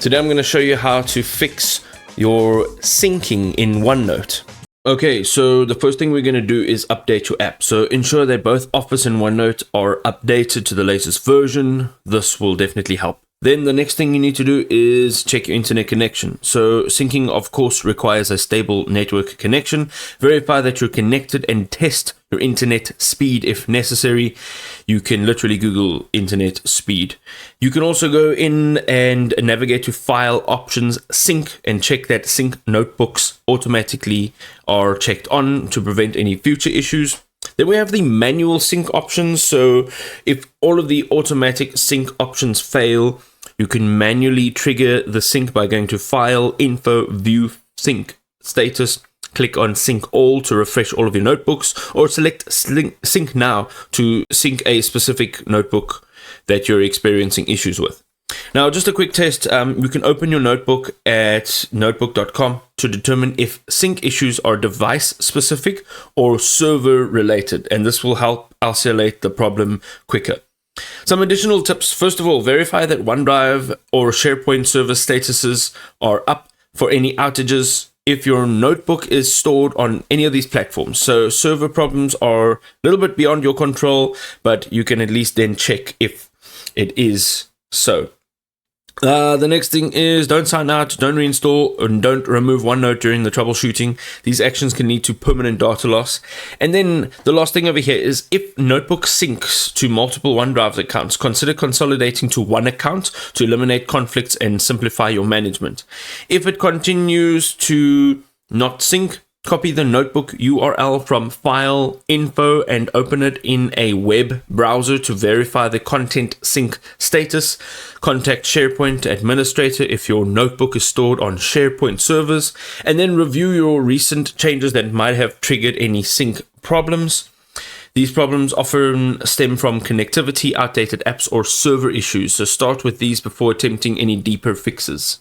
Today I'm going to show you how to fix your syncing in OneNote. Okay, so the first thing we're going to do is update your app. So ensure that both Office and OneNote are updated to the latest version. This will definitely help. Then the next thing you need to do is check your internet connection. So syncing, of course, requires a stable network connection. Verify that you're connected and test your internet speed if necessary. You can literally Google internet speed. You can also go in and navigate to File Options, Sync, and check that sync notebooks automatically are checked on to prevent any future issues. Then we have the manual sync options. So if all of the automatic sync options fail, you can manually trigger the sync by going to File, Info, View, Sync, Status. Click on Sync All to refresh all of your notebooks, or select Sync Now to sync a specific notebook that you're experiencing issues with. Now, just a quick test. You can open your notebook at notebook.com to determine if sync issues are device specific or server related, and this will help isolate the problem quicker. Some additional tips. First of all, verify that OneDrive or SharePoint server statuses are up for any outages if your notebook is stored on any of these platforms. So server problems are a little bit beyond your control, but you can at least then check if it is so. The next thing is don't sign out, don't reinstall, and don't remove OneNote during the troubleshooting. These actions can lead to permanent data loss. And then the last thing over here is if notebook syncs to multiple OneDrive accounts, consider consolidating to one account to eliminate conflicts and simplify your management. If it continues to not sync, copy the notebook URL from File, Info, and open it in a web browser to verify the content sync status. Contact SharePoint administrator if your notebook is stored on SharePoint servers, and then review your recent changes that might have triggered any sync problems. These problems often stem from connectivity, outdated apps, or server issues, so start with these before attempting any deeper fixes.